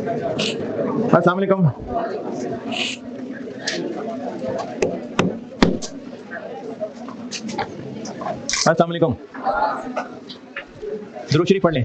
अस्सलाम वालेकुम। अस्सलाम वालेकुम। दुरूद शरीफ पढ़ लें।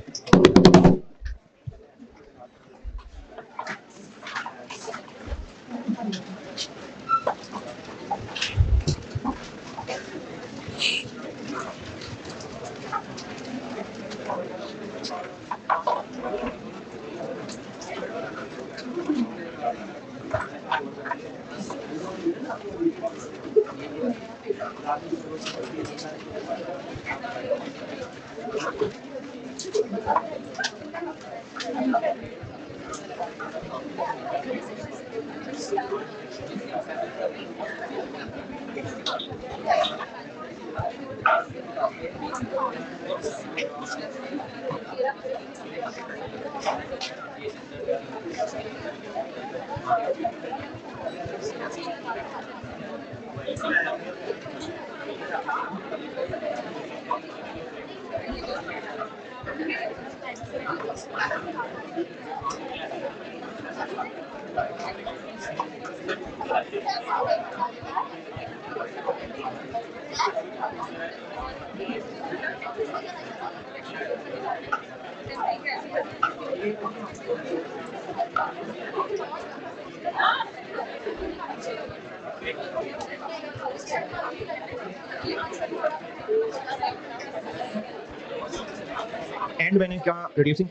एंड मैंने क्या रिड्यूसिंग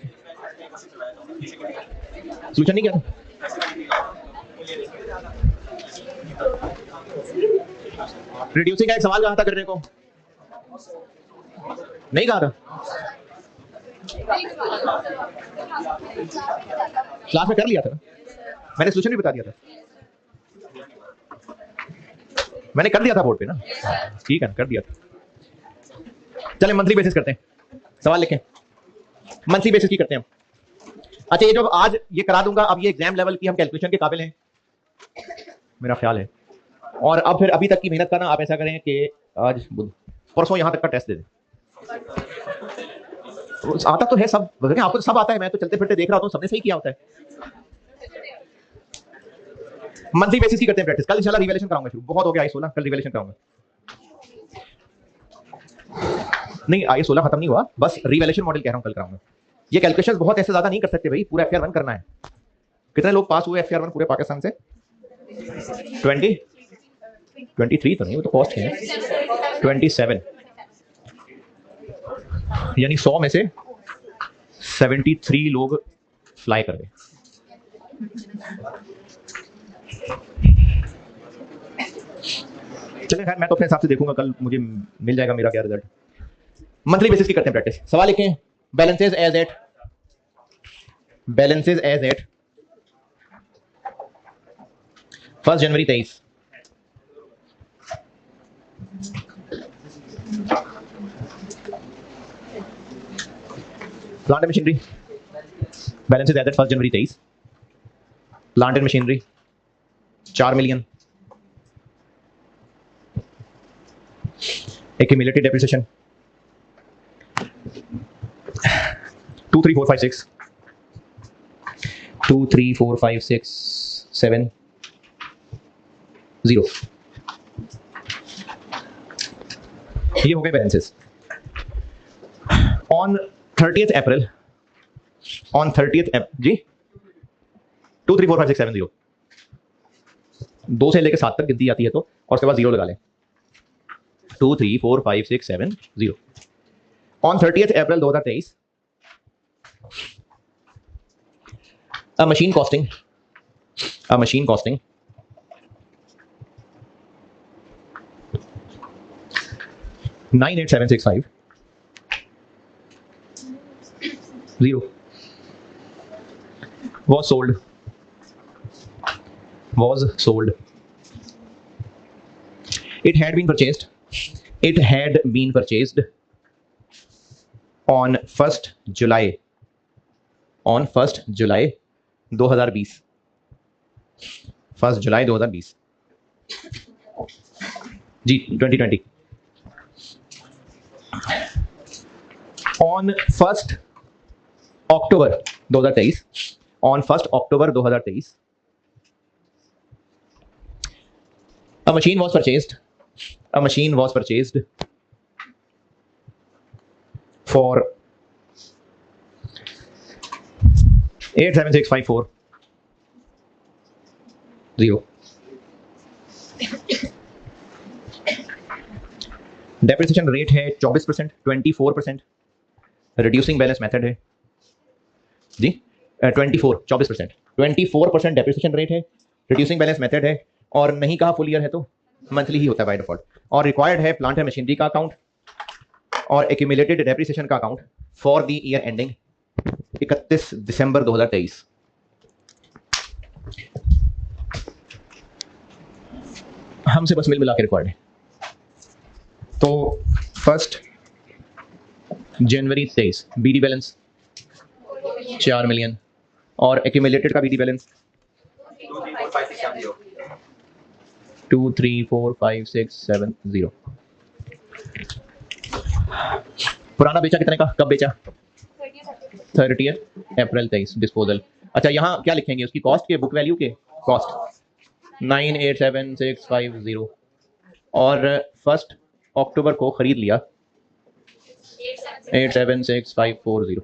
सोल्यूशन नहीं किया था। रिड्यूसिंग का एक सवाल कहा था करने को, नहीं कहा था क्लास में कर लिया था, मैंने सोल्यूशन भी बता दिया था, मैंने कर दिया था बोर्ड पे ना। ठीक है, कर दिया था। चले मंथली बेसिस करते हैं, सवाल लिखें। मंथली बेसिस की करते हैं हम। अच्छा, ये जो आज ये करा दूंगा, अब ये एग्जाम लेवल की हम कैलकुलेशन के काबिल हैं, मेरा ख्याल है। और अब फिर अभी तक की मेहनत करना, आप ऐसा करें कि आज परसों यहां तक का टेस्ट दे दें। आता तो है सब, आपको तो सब आता है, मैं तो चलते फिरते देख रहा हूँ, सबने सही किया होता है। मंथली बेसिस की करते हैं प्रैक्टिस। कल इंशाल्लाह रिवैल्यूएशन कराऊंगा शुरू, बहुत हो गया आई16, कल रिवैल्यूएशन कराऊंगा। नहीं, आई16 खत्म नहीं हुआ, बस रिवैल्यूएशन मॉडल कह रहा हूं, कल कराऊंगा। ये कैलकुलेशंस बहुत ऐसे ज्यादा नहीं कर सकते भाई, पूरा FR1 करना है। कितने लोग पास हुए FR1 पूरे पाकिस्तान से? 20 23 तो नहीं, वो तो कॉस्ट है। 27, यानी 100 में से 73 लोग फ्लाई कर गए। चलिए खैर, मैं तो अपने हिसाब से देखूंगा, कल मुझे मिल जाएगा मेरा क्या रिजल्ट। मंथली बेसिस की करते हैं प्रैक्टिस। सवाल लिखें। Balances as at 1 January 23। Plant and machinery balances as at 1 January 23। Plant and machinery 4 million. Accumulated depreciation 2 3 4 5 6 2 3 4 5 6 7 0। ये हो गए बैलेंसेस। ऑन 30th अप्रैल जी 2 3 4 5 6 7 0, 2 से लेकर 7 तक गिनती आती है तो, और उसके बाद 0 लगा लें। 2 3 4 5 6 7 0। On 30th April 2023 a machine costing 98765 0 was sold. It had been purchased on 1st July 2020। 1 जुलाई 2020 जी 2020। On 1 October 2023 on 1 October 2023 a machine was purchased for 87654 0. Depreciation rate है 24%, 24%। रिड्यूसिंग बैलेंस मेथड है जी 24% 24% डेप्रिसिएशन रेट है, reducing balance method है, और नहीं कहा फुल ईयर है तो मंथली ही होता है बाय डिफॉल्ट, और रिक्वायर्ड है प्लांट एंड मशीनरी का अकाउंट और एक्यूमुलेटेड डेप्रिसिएशन का account for the year ending 31 दिसंबर 2023। हमसे बस मिल मिला के रिक्वायर्ड है। तो 1 जनवरी 23 बीडी बैलेंस 4 मिलियन और एक्यूमुलेटेड का बीडी बैलेंस 234567 पुराना बेचा कितने का, कब बेचा? 30 अप्रैल 23 डिस्पोजल। अच्छा यहाँ क्या लिखेंगे उसकी कॉस्ट के, बुक वैल्यू के कॉस्ट 987650 और 1 अक्टूबर को खरीद लिया 876540।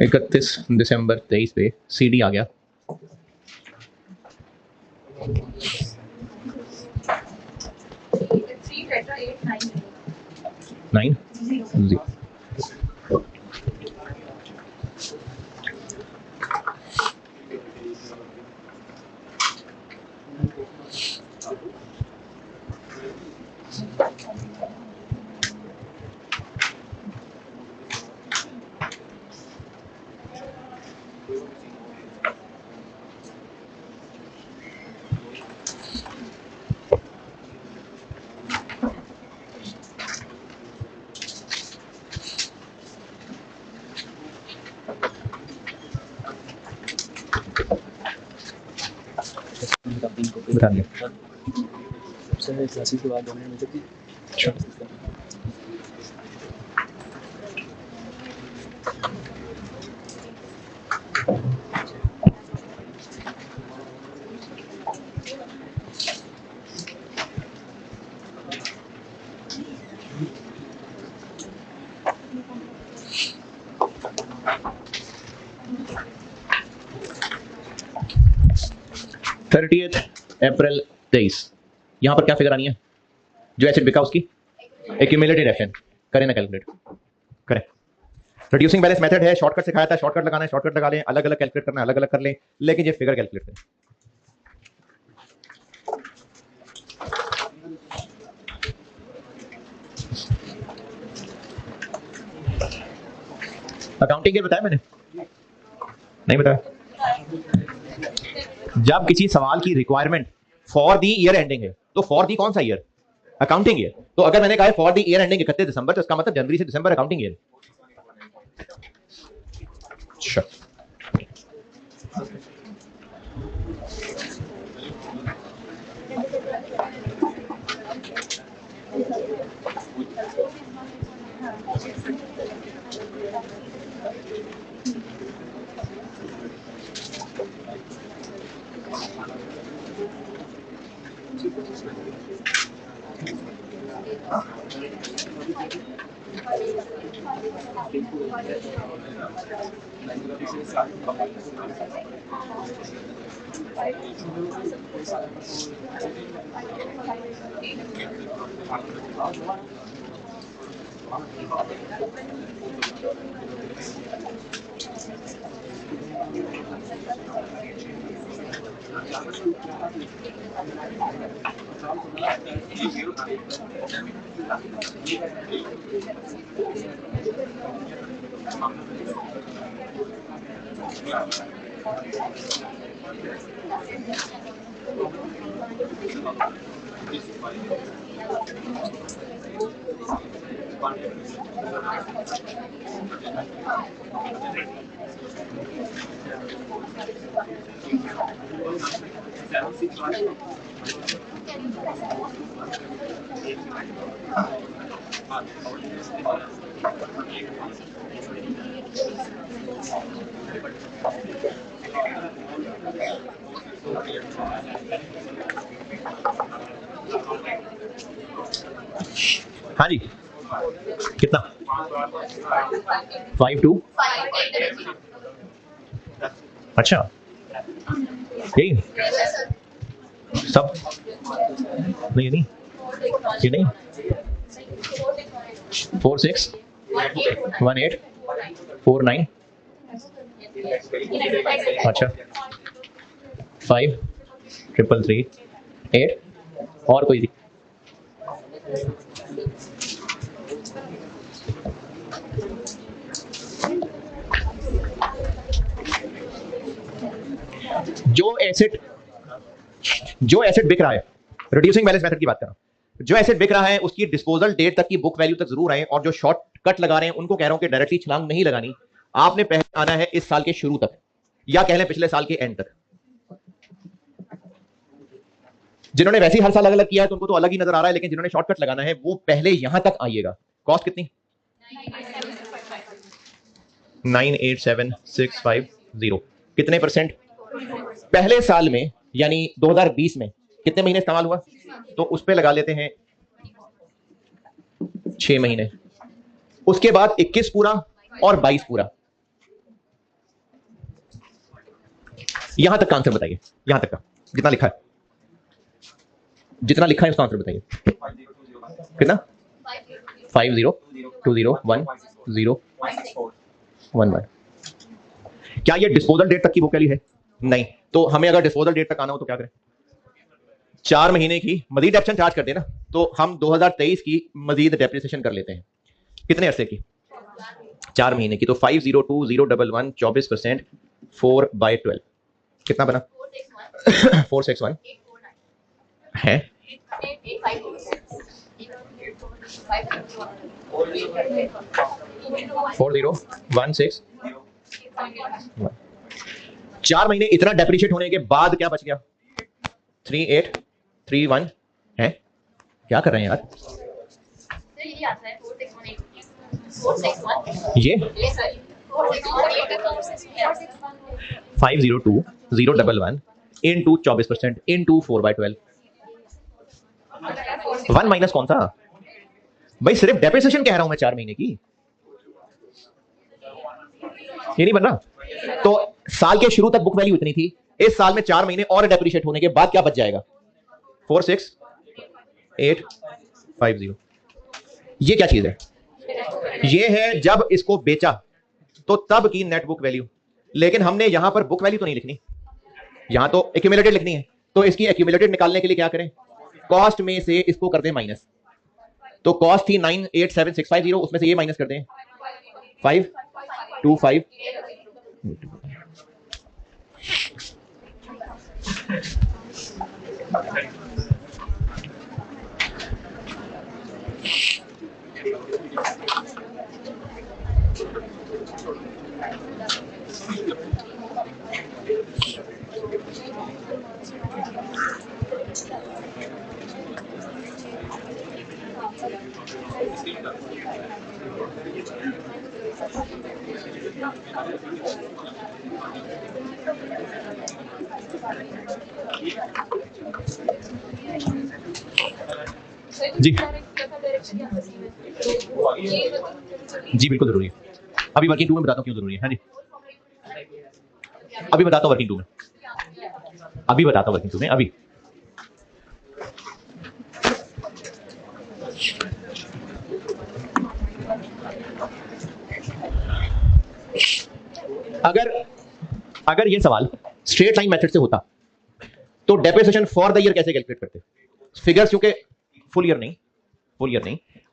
31 दिसंबर 23 पे सीडी आ गया। नाइन जी बता दिया। सबसे क्लासिक के बाद होने में तो कि 30 अप्रैल 23 यहाँ पर क्या फिगर आनी है, जो एसेट बिका उसकी एक्यूमुलेटेड एसेट, करें ना कैलकुलेट करें। रिड्यूसिंग बैलेंस मेथड है, शॉर्टकट सिखाया था, शॉर्टकट लगाना है शॉर्टकट लगा लें, अलग अलग कैलकुलेट करना है अलग अलग कर लें, लेकिन ये फिगर कैलकुलेट करें। अकाउंटिंग बताया मैंने, नहीं बताया? जब किसी सवाल की requirement for the year ending है तो फॉर दी कौन सा ईयर? Accounting year. तो अगर मैंने कहा फॉर दी ईयर एंडिंग 31 दिसंबर, तो इसका मतलब जनवरी से दिसंबर अकाउंटिंग ईयर। हाँ जी, कितना? 5 2। अच्छा, यही सब? नहीं ये नहीं, ये नहीं। 4 6 1 8 4 9। अच्छा, 5 3 3 8। और कोई? जो एसेट बिक रहा है, रिड्यूसिंग बैलेंस मेथड की बात कर रहा हूं, जो एसेट बिक रहा है उसकी डिस्पोजल डेट तक की बुक वैल्यू तक जरूर आए, और जो शॉर्ट कट लगा रहे हैं उनको कह रहा हूं कि डायरेक्टली छलांग नहीं लगानी, आपने पहले आना है इस साल के शुरू तक, या कह लें पिछले साल के एंड तक। जिन्होंने वैसे ही हर साल अलग अलग किया है तो उनको तो अलग ही नजर आ रहा है, लेकिन जिन्होंने शॉर्टकट लगाना है वो पहले यहां तक आइएगा। कॉस्ट कितनी? 987,650। कितने परसेंट? पहले साल में यानी 2020 में कितने महीने इस्तेमाल हुआ? तो उस पे लगा लेते हैं 6 महीने। उसके बाद 21 पूरा और 22 पूरा। यहां तक का आंसर बताइए, यहां तक का जितना लिखा है, जितना लिखा है उसका आंसर बताइए। कितना? 50201011। क्या ये डिस्पोजल डेट तक की बुक वैल्यू है? नहीं। तो हमें अगर डिस्पोजल डेट तक आना हो तो क्या करें? 4 महीने की मजीद डेप्रेशन चार्ज कर देना, तो हम 2023 की मजीद डेप्रिसिएशन कर लेते हैं। कितने अरसे की? 4 महीने की। तो 502011 24% 4/12 कितना बना? 461 है। 4016 4 महीने इतना डेप्रिशिएट होने के बाद क्या बच गया? 3831 है। क्या कर रहे हैं यार? ये 502011 into 24% into 4/12। 1 माइनस कौन सा भाई? सिर्फ डेप्रिसिएशन कह रहा हूं मैं 4 महीने की, ये नहीं बन रहा। तो साल के शुरू तक बुक वैल्यू इतनी थी, इस साल में 4 महीने और डेप्रिशिएट होने के बाद क्या बच जाएगा? 46850। ये क्या चीज है? ये है जब इसको बेचा तो तब की नेट बुक वैल्यू। लेकिन हमने यहां पर बुक वैल्यू तो नहीं लिखनी, यहां तो एक्यूमुलेटेड लिखनी है। तो इसकी एक्यूमुलेटेड निकालने के लिए क्या करें? कॉस्ट में से इसको कर दें माइनस। तो कॉस्ट थी 987650, उसमें से ये माइनस कर दें 525। जी जी बिल्कुल जरूरी है। अभी वर्किंग 2 में बताता हूं क्यों जरूरी है। हाँ जी, अभी बताता हूं वर्किंग 2 में, अभी बताता हूं वर्किंग 2 में। अभी अगर ये सवाल स्ट्रेट लाइन मेथड से होता तो डेप्रिसिएशन फॉर द ईयर कैसे कैलकुलेट करते? फिगर्स क्योंकि फुल ईयर नहीं।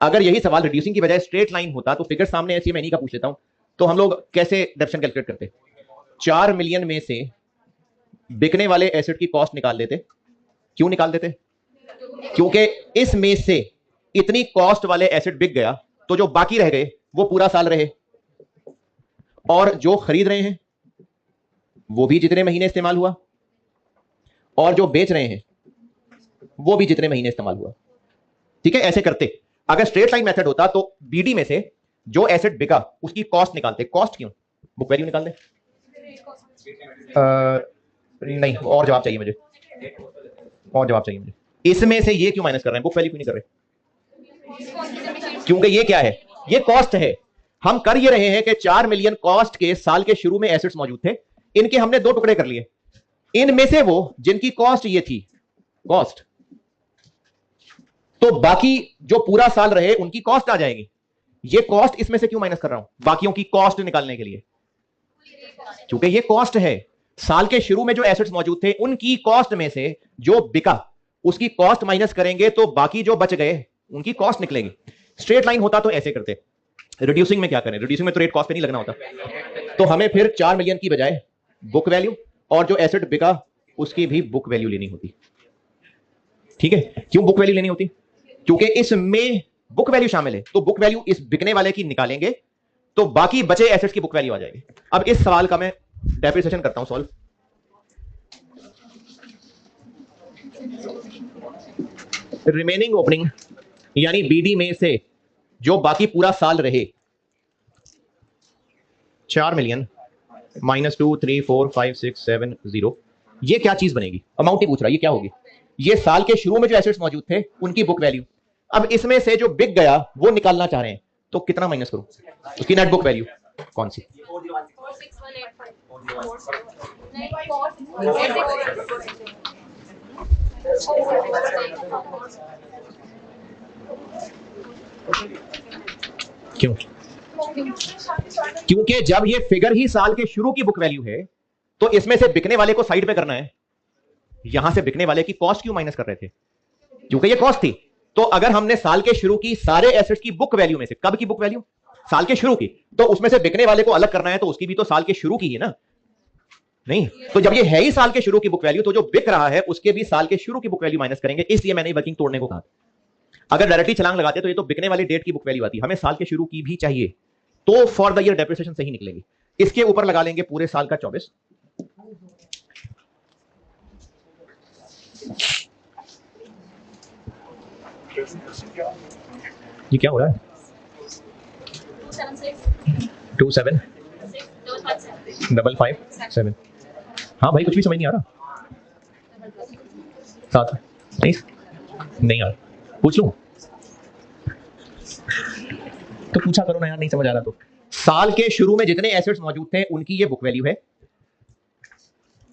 अगर यही सवाल रिड्यूसिंग की बजाय स्ट्रेट लाइन होता तो फिगर सामने ऐसी मैं नहीं का पूछ लेता हूं, तो हम लोग कैसे डेप्रिसिएशन कैलकुलेट करते? 4 मिलियन में से बिकने वाले एसेट की कॉस्ट निकाल देते। क्यों निकाल देते? क्योंकि इसमें से इतनी कॉस्ट वाले एसेट बिक गया तो जो बाकी रह गए वो पूरा साल रहे, और जो खरीद रहे हैं वो भी जितने महीने इस्तेमाल हुआ, और जो बेच रहे हैं वो भी जितने महीने इस्तेमाल हुआ। ठीक है, ऐसे करते। अगर स्ट्रेट लाइन मेथड होता तो बीडी में से जो एसेट बिका उसकी कॉस्ट निकालते। कॉस्ट क्यों? बुक वैल्यू निकाल दे। नहीं, और जवाब चाहिए मुझे, और जवाब चाहिए मुझे। इसमें से ये क्यों माइनस कर रहे हैं, बुक वैल्यू क्यों नहीं कर रहे? क्योंकि ये क्या है, ये कॉस्ट है। हम कर ये रहे हैं कि 4 मिलियन कॉस्ट के साल के शुरू में एसेट्स मौजूद थे, इनके हमने 2 टुकड़े कर लिए। इनमें से वो जिनकी कॉस्ट ये थी कॉस्ट, तो बाकी जो पूरा साल रहे उनकी कॉस्ट आ जाएगी। ये कॉस्ट इसमें से क्यों माइनस कर रहा हूं, बाकियों की कॉस्ट निकालने के लिए, क्योंकि ये कॉस्ट है। साल के शुरू में जो एसेट्स मौजूद थे उनकी कॉस्ट में से जो बिका उसकी कॉस्ट माइनस करेंगे तो बाकी जो बच गए उनकी कॉस्ट निकलेगी। स्ट्रेट लाइन होता तो ऐसे करते। रिड्यूसिंग में क्या करें, रिड्यूसिंग में तो रेट कॉस्ट पे नहीं लगना होता, तो हमें फिर 4 मिलियन की बजाय बुक वैल्यू और जो एसेट बिका उसकी भी बुक वैल्यू लेनी होती। ठीक है, क्यों बुक वैल्यू लेनी होती? क्योंकि इसमें बुक वैल्यू शामिल है, तो बुक वैल्यू इस बिकने वाले की निकालेंगे तो बाकी बचे एसेट्स की बुक वैल्यू आ जाएगी। अब इस सवाल का मैं डेप्रिसिएशन करता हूं सॉल्व। रिमेनिंग ओपनिंग यानी बीडी में से जो बाकी पूरा साल रहे 4 मिलियन माइनस 2 3 4 5 6 7 0, ये क्या चीज बनेगी? अमाउंट ही पूछ रहा है, ये क्या होगी? ये साल के शुरू में जो एसेट्स मौजूद थे उनकी बुक वैल्यू। अब इसमें से जो बिक गया वो निकालना चाह रहे हैं, तो कितना माइनस करूं? उसकी नेट बुक वैल्यू कौन सी? क्यों? क्योंकि जब ये फिगर ही साल के शुरू की बुक वैल्यू है तो इसमें से बिकने वाले को साइड पे करना है। यहां से बिकने वाले की कॉस्ट क्यों माइनस कर रहे थे? क्योंकि ये कॉस्ट थी। तो अगर हमने साल के शुरू की सारे एसेट्स की बुक वैल्यू में से, कब की बुक वैल्यू? साल के शुरू की, तो उसमें से बिकने वाले को अलग करना है तो उसकी भी तो साल के शुरू की है ना? नहीं, तो जब ये है ही साल के शुरू की बुक वैल्यू तो जो बिक रहा है उसके भी साल के शुरू की बुक वैल्यू माइनस करेंगे। इसलिए मैंने वर्किंग तोड़ने को कहा। अगर डायरेक्टली छलांग लगाते तो ये तो बिकने वाली डेट की बुक वैल्यू आती, हमें साल के शुरू की भी चाहिए, तो फॉर द ईयर डेप्रिसिएशन सही निकलेगी। इसके ऊपर लगा लेंगे पूरे साल का 24। ये क्या हो रहा है? 2 7 5 5 7। हाँ भाई, कुछ भी समझ नहीं आ रहा। 7 नहीं आ रहा, पूछ लूं तो पूछा करो ना यार, नहीं समझ आ रहा तो। साल के शुरू में जितने एसेट्स मौजूद थे उनकी ये बुक वैल्यू है।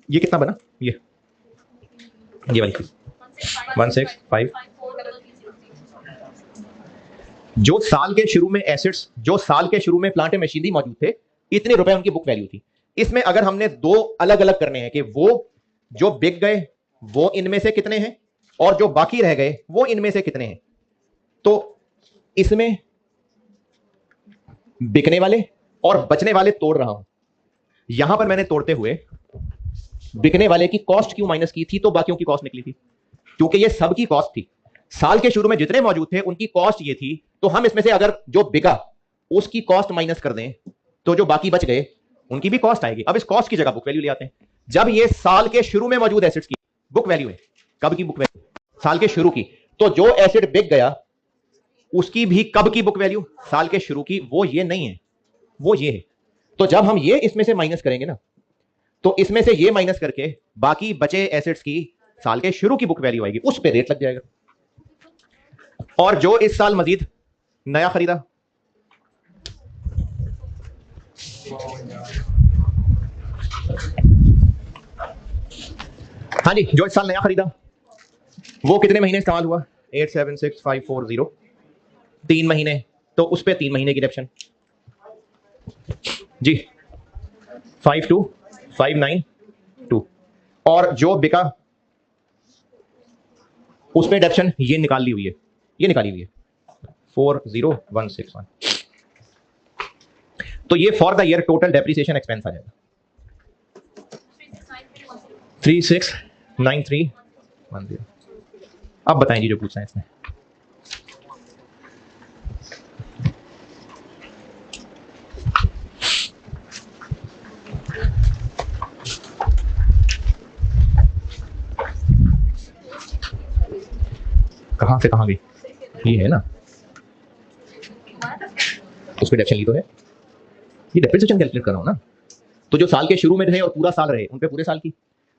ये कितना बना? ये वाली 165। जो साल के शुरू में एसेट्स, जो साल के शुरू में प्लांट एंड मशीनरी मौजूद थे, इतने रुपए उनकी बुक वैल्यू थी। इसमें अगर हमने 2 अलग अलग करने हैं कि वो जो बिक गए वो इनमें से कितने हैं और जो बाकी रह गए वो इनमें से कितने हैं, तो इसमें बिकने वाले और बचने वाले तोड़ रहा हूं। यहां पर मैंने तोड़ते हुए बिकने वाले की कॉस्ट क्यों माइनस की थी, तो बाकियों की कॉस्ट निकली थी, क्योंकि ये सब की कॉस्ट थी। साल के शुरू में जितने मौजूद थे उनकी कॉस्ट ये थी, तो हम इसमें से अगर जो बिका उसकी कॉस्ट माइनस कर दें तो जो बाकी बच गए उनकी भी कॉस्ट आएगी। अब इस कॉस्ट की जगह बुक वैल्यू ले आते हैं। जब ये साल के शुरू में मौजूद एसेट्स की बुक वैल्यू है, कब की बुक वैल्यू? साल के शुरू की। तो जो एसेट बिक गया उसकी भी कब की बुक वैल्यू? साल के शुरू की। वो ये नहीं है, वो ये है। तो जब हम ये इसमें से माइनस करेंगे ना, तो इसमें से ये माइनस करके बाकी बचे एसेट्स की साल के शुरू की बुक वैल्यू आएगी, उस पे रेट लग जाएगा। और जो इस साल मजीद नया खरीदा, हाँ जी, जो इस साल नया खरीदा वो कितने महीने इस्तेमाल हुआ? 876540, 3 महीने, तो उस पे 3 महीने की डिडक्शन जी, 52592। और जो बिका उस पे डिडक्शन ये निकाली हुई है, ये निकाली हुई है 40161। तो ये for the year total depreciation expense आ जाएगा 369310। अब बताएं जी जो पूछना है इसमें। कहां से कहां गई? ये है ना, उस पर डेप्शन ली तो है, ये डेप्रिसिएशन कैलकुलेट कर रहा हूँ ना। तो जो साल के शुरू में रहे और पूरा साल रहे उन पे पूरे साल की,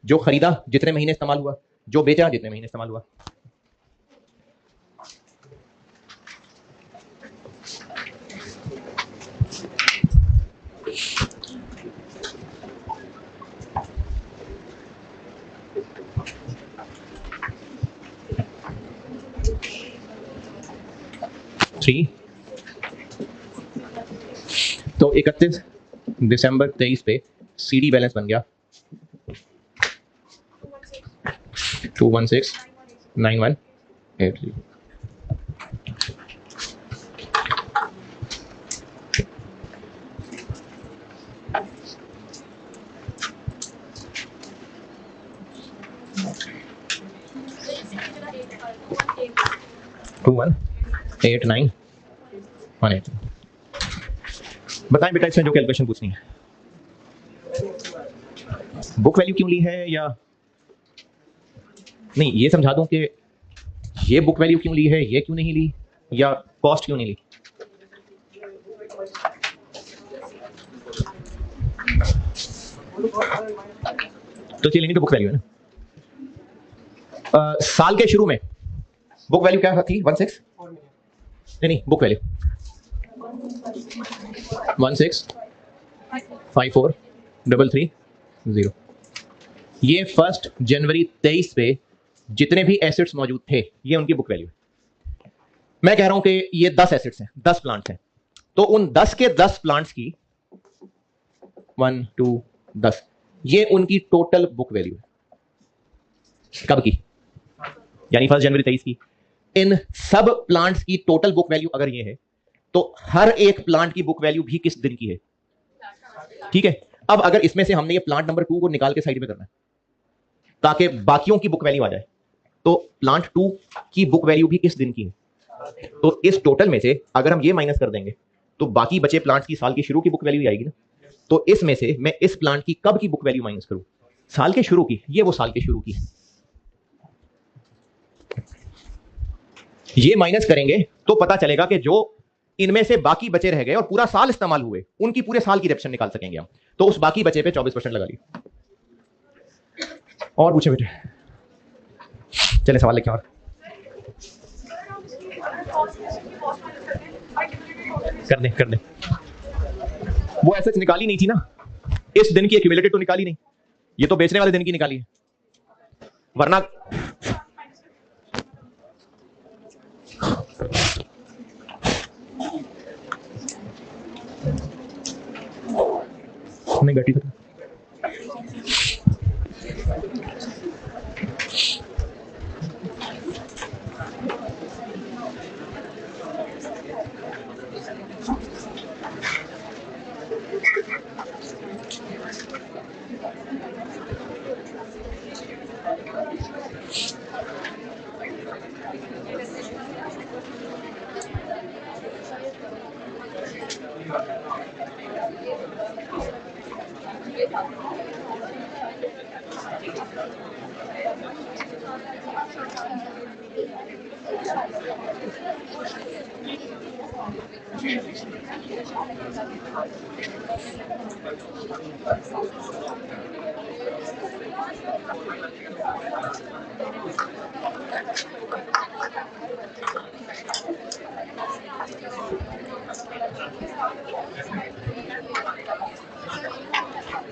जो खरीदा जितने महीने इस्तेमाल हुआ, जो बेचा जितने महीने इस्तेमाल हुआ। थ्री, तो 31 दिसंबर 23 पे सीडी बैलेंस बन गया 2169180। Two one 8918। बताएं बेटा इसमें जो कैलकुलेशन पूछनी है, बुक वैल्यू क्यों ली है, या नहीं ये समझा दूं कि ये बुक वैल्यू क्यों ली है, ये क्यों नहीं ली, या कॉस्ट क्यों नहीं ली। तो चलिए नहीं तो बुक वैल्यू है ना। साल के शुरू में बुक वैल्यू क्या थी 16, नहीं बुक वैल्यू 1654330। ये 1 जनवरी 23 पे जितने भी एसेट्स मौजूद थे ये उनकी बुक वैल्यू है। मैं कह रहा हूं कि ये 10 एसेट्स हैं, 10 प्लांट्स हैं, तो उन 10 के 10 प्लांट्स की 1 2 10 ये उनकी टोटल बुक वैल्यू है। कब की, यानी 1 जनवरी 23 की। इन सब प्लांट्स की टोटल बुक वैल्यू अगर ये है तो हर एक प्लांट की बुक वैल्यू भी किस दिन की है, ठीक है। अब अगर इसमें से हमने ये प्लांट नंबर 2 को निकाल के साइड में करना है ताकि बाकियों की बुक वैल्यू आ जाए, तो प्लांट 2 की बुक वैल्यू भी किस दिन की है। तो इस टोटल में से अगर हम ये माइनस कर देंगे तो बाकी बचे प्लांट्स की साल के शुरू की बुक वैल्यू आएगी ना। तो इसमें से मैं इस प्लांट की कब की बुक वैल्यू माइनस करूं, साल के शुरू की, ये वो साल के शुरू की है। ये माइनस करेंगे तो पता चलेगा कि जो इनमें से बाकी बचे रह गए और पूरा साल इस्तेमाल हुए उनकी पूरे साल की डेप्शन निकाल सकेंगे हम। तो उस बाकी बचे पे 24% लगा लिए। और पूछे बेटे, चले सवाल लेके और कर दे। वो ऐसे निकाली नहीं थी ना, इस दिन की एक्यूमुलेटेड तो निकाली नहीं, ये तो बेचने वाले दिन की निकाली है, वरना नहीं घटी तो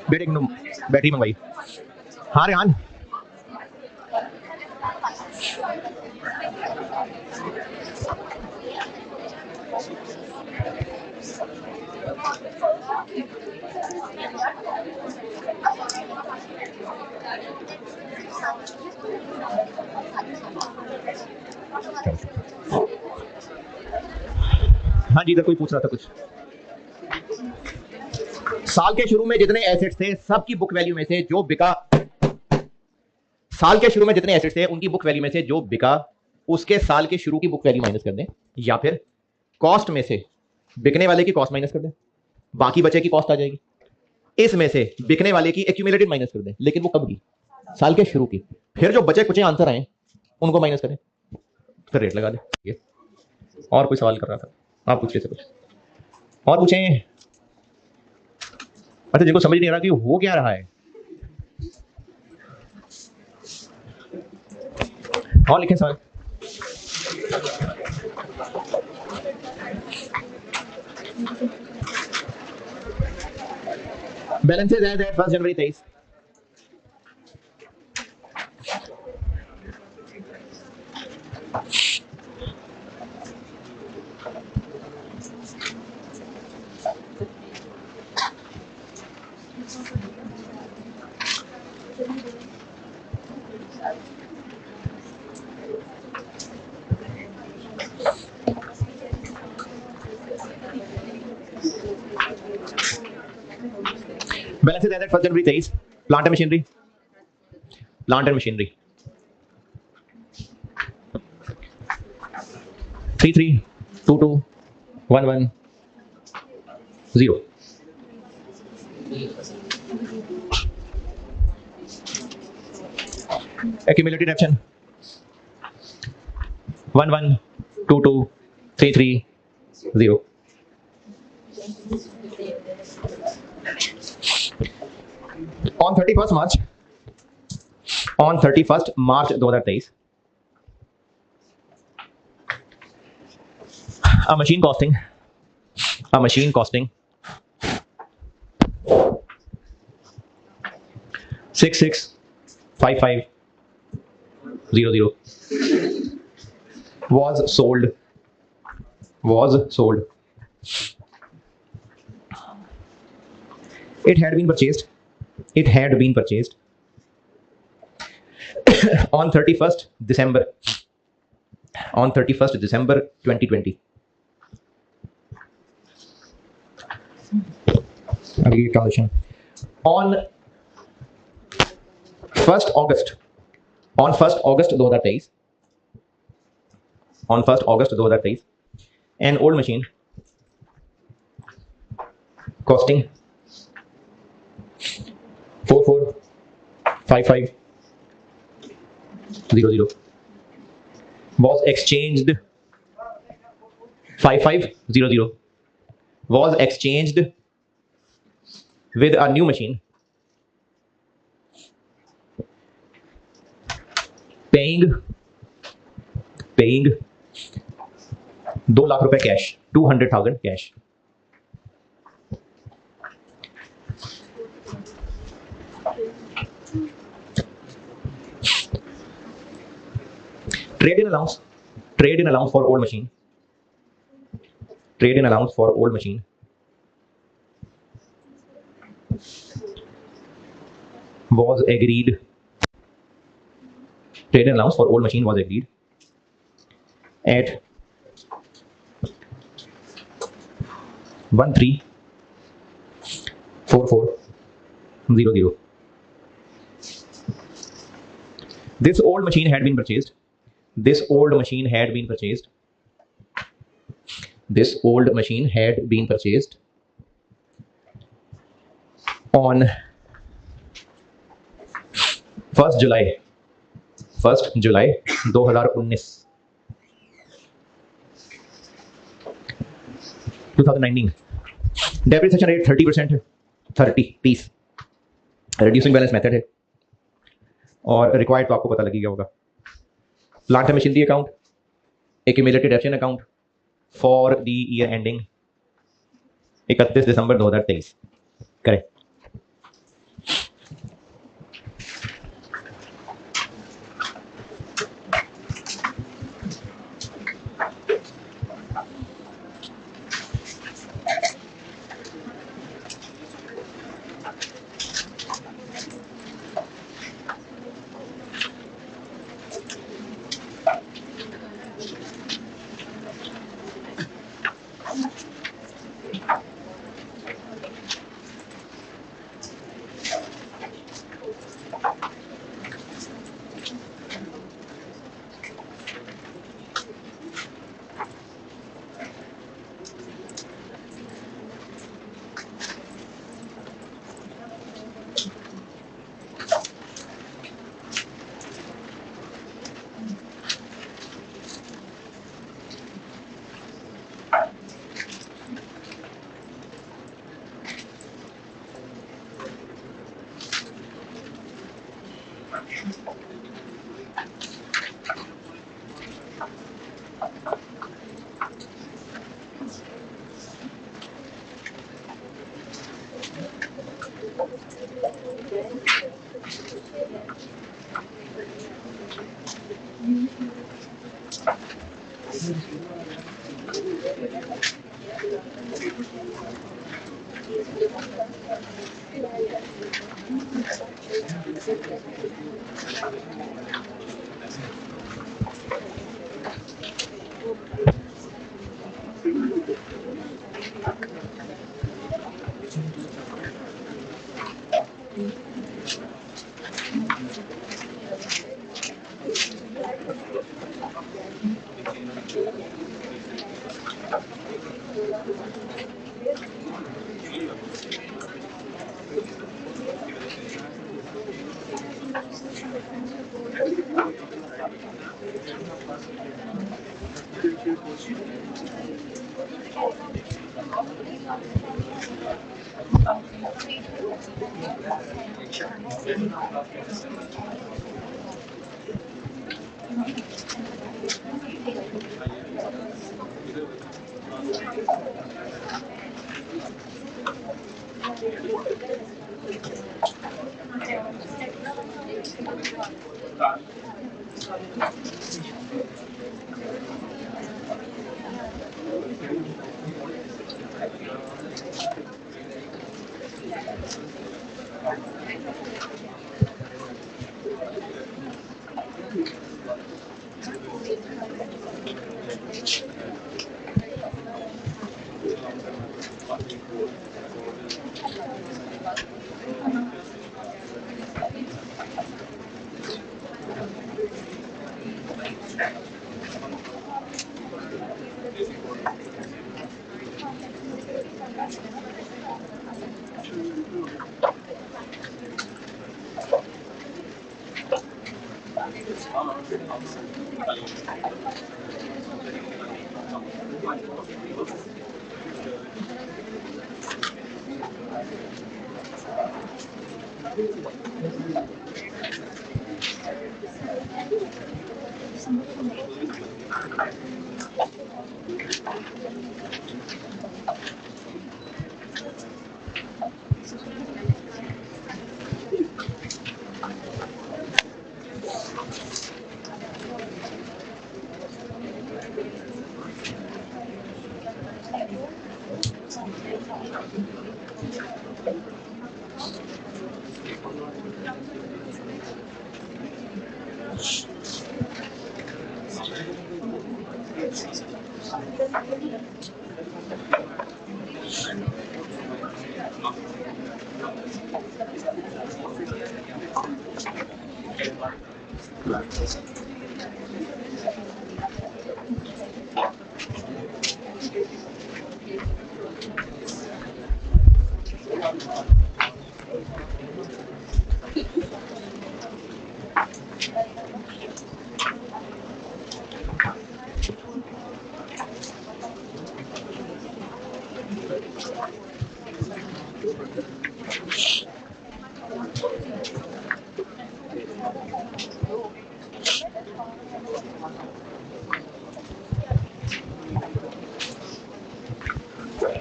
बेटे बैटरी मंगवाई। हाँ रेहान, हाँ जी इधर कोई पूछ रहा था कुछ। साल के शुरू में जितने एसेट्स थे सबकी बुक वैल्यू में से जो बिका, साल के शुरू में जितने एसेट्स थे उनकी बुक वैल्यू में से जो बिका उसके साल के शुरू की बुक वैल्यू माइनस कर दें, या फिर कॉस्ट में से बिकने वाले की कॉस्ट माइनस कर दें, बाकी बचे की कॉस्ट आ जाएगी। इसमें से बिकने वाले की एक्यूमुलेटेड माइनस कर दें, लेकिन वो कब की, साल के शुरू की। फिर जो बचे कुछ आंसर आए उनको माइनस करें, फिर रेट लगा दें। और कोई सवाल कर रहा था, आप पूछ लेते कुछ। और पूछें? अच्छा, जिनको समझ नहीं आ रहा कि हो क्या रहा है, और लिखें सवाल। Balances as at 1 January 23। Balances as at 1 January 23। Plant and machinery, plant and machinery 33221110। accumulated action 1122330। on 31st March 2023 a machine costing 665500 was sold it had been purchased on 31st December 2020। transition on 1st August 2023 an old machine costing 445500 was exchanged 5500 was exchanged with a new machine paying 2 lakh रुपए cash, 200,000 cash. trade in allowance for old machine was agreed at 134400। this old machine had been purchased on 1st July 2019। Depreciation rate 30% है, 30 reducing balance method है, और required तो आपको पता लग गया होगा। Plant and machinery account, accumulated action account for the year ending 31 दिसंबर 2023 करें।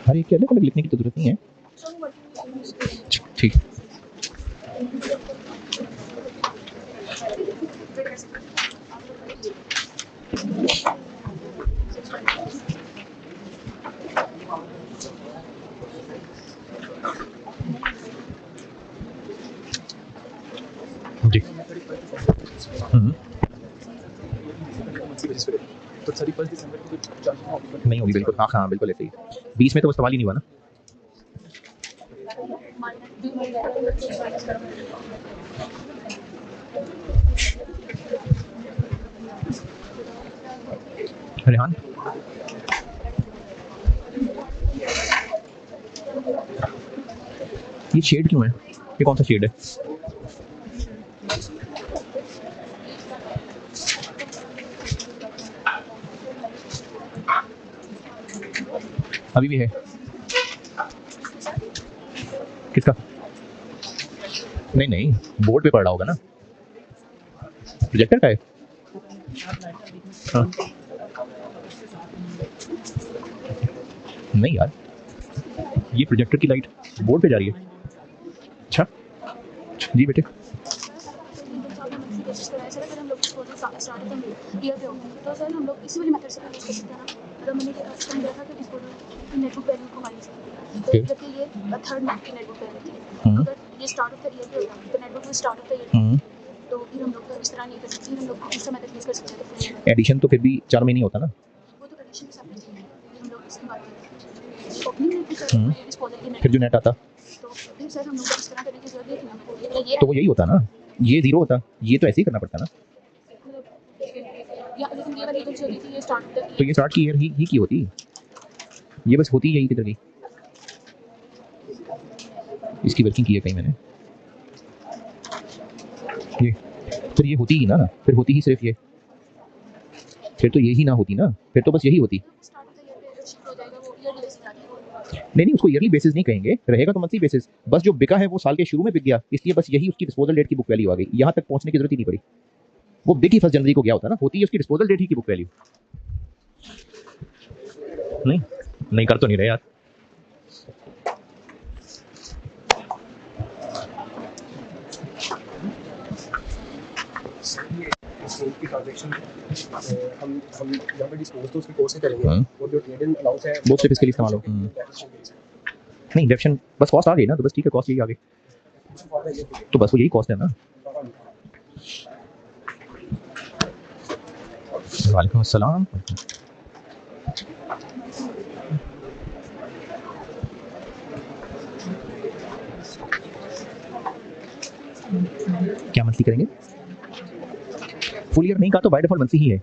अरे क्या अलग अलग लिखने की तो जरूरत नहीं है। ठीक। जी। तो 31 दिसंबर को नहीं होगी बिल्कुल। हाँ हाँ बिल्कुल ऐसे ही। 20 में तो वो सवाल ही नहीं हुआ ना। रेहान ये शेड क्यों है? ये कौन सा शेड है? अभी भी है? किसका? नहीं नहीं बोर्ड पे पड़ रहा होगा ना। प्रोजेक्टर का है? हाँ। नहीं यार, ये प्रोजेक्टर की लाइट बोर्ड पे जा रही है। अच्छा जी बेटे। तो सर हम लोग इसी वाली मेथड से कर सकते हैं ना, मतलब मैंने देखा कि डिस्पोजल नेटवर्क वैल्यू को हमारी तो जबकि ये थर्ड मंथ की नेटवर्क वैल्यू थी। अगर ये स्टार्ट ऑफ द ईयर पे होता तो नेटवर्क में स्टार्ट ऑफ द ईयर तो फिर हम लोग इस तरह नहीं कर सकते, हम लोग दूसरा मेथड यूज कर सकते हैं। एडिशन तो फिर भी 4 महीने होता ना, वो तो एडिशन के साथ हम लोग इसकी बात करते हैं ओपनिंग नेट डिस्पोजल की नेट फिर जो नेट आता तो फिर सर हम लोग इस तरह करने की जरूरत नहीं थी ना, तो वो यही होता ना, ये 0 होता, ये तो ऐसे ही करना पड़ता ना। या लेकिन ये वाली जो थी ये स्टार्ट ऑफ द तो ये स्टार्ट की ईयर ही की होती, ये बस होती यही किधर गई, इसकी वर्किंग की है कहीं मैंने, ये फिर ये होती ही ना, फिर होती ही सिर्फ ये, फिर तो यही ना होती ना, फिर तो बस यही होती। नहीं उसको ईयरली बेसिस नहीं कहेंगे, रहेगा तो मंथली बेसिस। बस जो बिका है वो साल के शुरू में बिक गया, इसलिए बस यही उसकी डिस्पोजल डेट की बुक वैल्यू आ गई, यहाँ तक पहुंचने की जरूरत ही नहीं पड़ी। वो बिक ही 1 जनवरी को गया होता ना, होती है उसकी डिस्पोजल डेट ही की बुक वैल्यू। नहीं कर तो नहीं रहे यार। की ट्रांजैक्शन हम यहाँ पे डिस्पोज तो उसके कोर्स से करेंगे और जो ट्रेड इन अलाउंस है वो सिर्फ इसके लिए इस्तेमाल हो। नहीं डेप्शन बस कॉस्ट आ गई ना, तो बस ठीक है, कॉस्ट यही आ गई, तो बस वो यही कॉस्ट है ना। वालेकुम अस्सलाम। क्या मंथली करेंगे? फुल ईयर नहीं कहा तो बाय डिफॉल्ट मंथली ही है।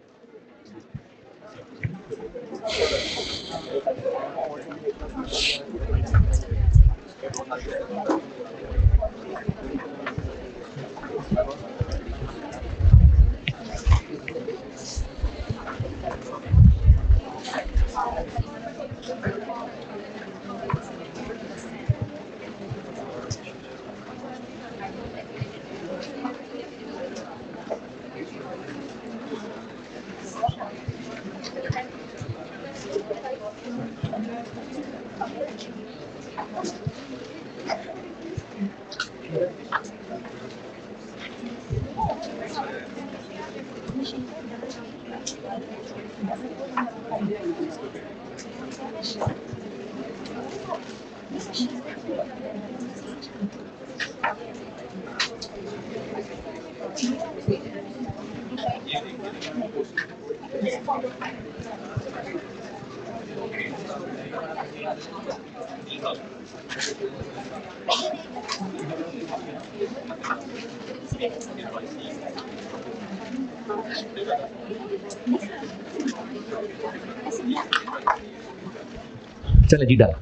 चले जी डन।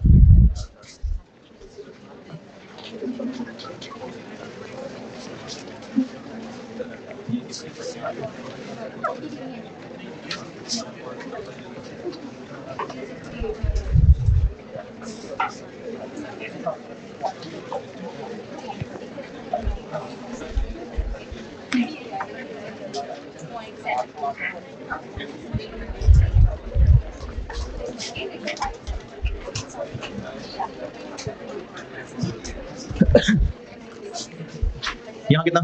यहाँ कितना?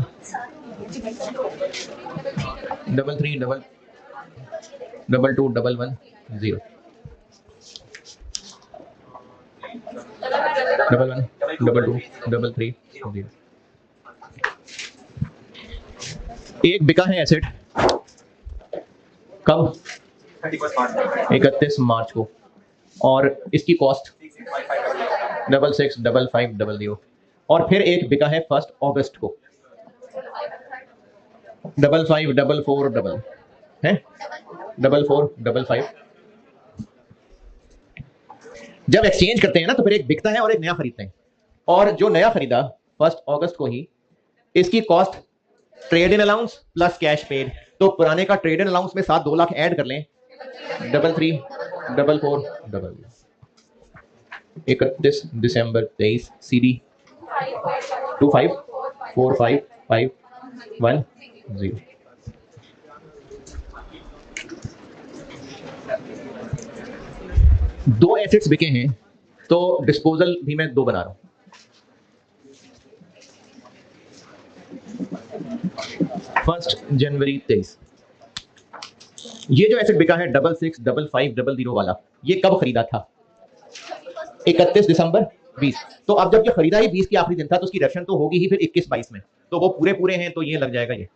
33 22 11 0 11 22 33 0। एक बिका है एसेट कब? 31 मार्च को, और इसकी कॉस्ट 665500, और फिर एक बिका है 1 अगस्त को 5544 है 4455। जब एक्सचेंज करते हैं ना तो फिर एक बिकता है और एक नया खरीदते हैं, और जो नया खरीदा 1 अगस्त को ही, इसकी cost trade in allowance plus cash paid, तो पुराने का ट्रेड इन अलाउंस में साथ 2 लाख ऐड कर लें, 334400। 31 दिसंबर 23 CD 2545510। दो एसेट्स बिके हैं तो डिस्पोजल भी मैं दो बना रहा हूं। फर्स्ट जनवरी 23, ये जो एसेट बिका है 665500 वाला, ये कब खरीदा था? 31 दिसंबर 20। तो अब जब ये खरीदा ही 20 की आखिरी दिन था तो उसकी रेफरेंस तो होगी ही फिर 21-22 में, तो वो पूरे पूरे हैं तो ये लग जाएगा। ये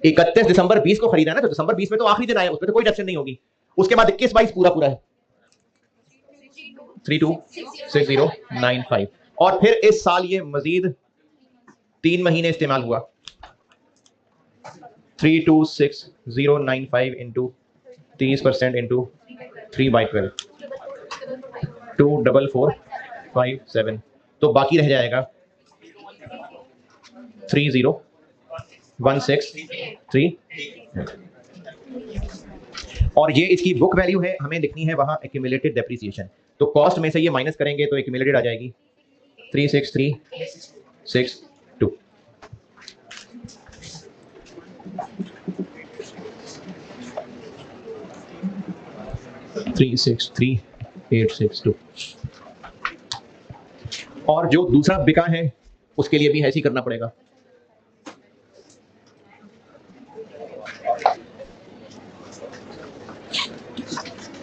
31 दिसंबर 20 को खरीदा है ना, तो दिसंबर 20 में तो आखिरी दिन आया, उसमें तो कोई रेफरेंस नहीं होगी। उसके बाद 21-22 पूरा पूरा है 326095। और फिर इस साल ये मजीद 3 महीने इस्तेमाल हुआ। 326095 इंटू 30% इंटू 3/12 24457, तो बाकी रह जाएगा 30163। और ये इसकी बुक वैल्यू है, हमें लिखनी है वहां एक्यूमुलेटेड डेप्रिसिएशन। तो कॉस्ट में से ये माइनस करेंगे तो एक्यूमुलेटेड आ जाएगी 36362। और जो दूसरा बिका है उसके लिए भी ऐसे ही करना पड़ेगा।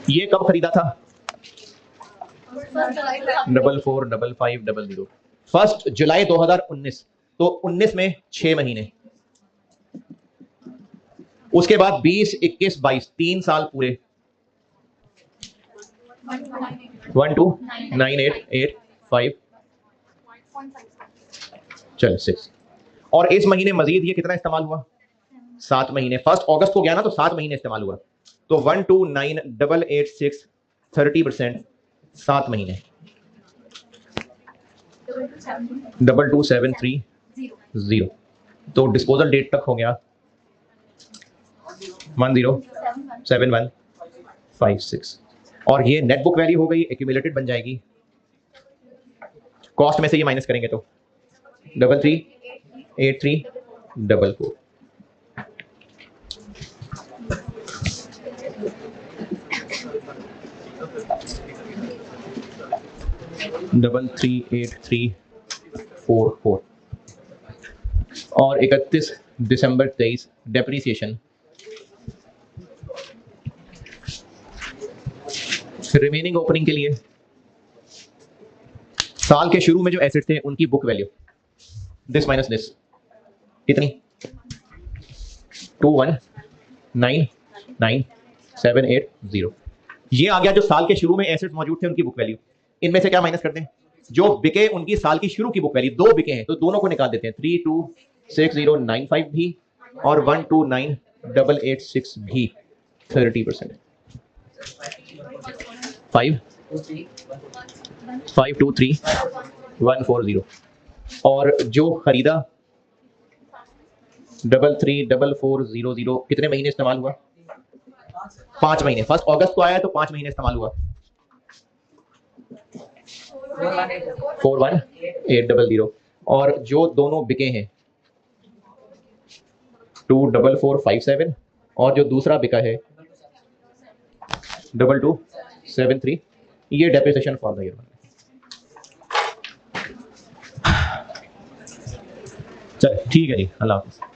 ये कब खरीदा था? 445500, 1 जुलाई 2019। तो 19 में 6 महीने, उसके बाद 20, 21, 22 3 साल पूरे 1298885 चल 6। और इस महीने मजीद ये कितना इस्तेमाल हुआ? 7 महीने। 1 अगस्त को गया ना तो 7 महीने इस्तेमाल हुआ, तो 1298886 30% 7 महीने 22730। तो डिस्पोजल डेट तक हो गया 107156। और ये नेट बुक वैल्यू हो गई, एक्यूमुलेटेड बन जाएगी। कॉस्ट में से ये माइनस करेंगे तो 338344। डबल 38344 और 31 दिसंबर 23 डेप्रिसिएशन। रिमेनिंग ओपनिंग के लिए साल के शुरू में जो एसेट थे उनकी book value this minus this कितनी? 219970। ये आ गया जो साल के शुरू में एसेट मौजूद थे उनकी बुक वैल्यू। इनमें से क्या माइनस कर दें? जो बिके उनकी साल की शुरू की बुक वैल्यू। दो बिके हैं तो दोनों को निकाल देते हैं, 326095 भी और 1298886 भी 30%। 523140। और जो खरीदा 334400 कितने महीने इस्तेमाल हुआ? 5 महीने। 1 अगस्त को आया तो 5 महीने इस्तेमाल हुआ 41800। और जो दोनों बिके हैं 24457 और जो दूसरा बिका है 2273, ये डेप्रिसिएशन फॉर द ईयर। चल ठीक है जी, अल्लाह हाफिज़।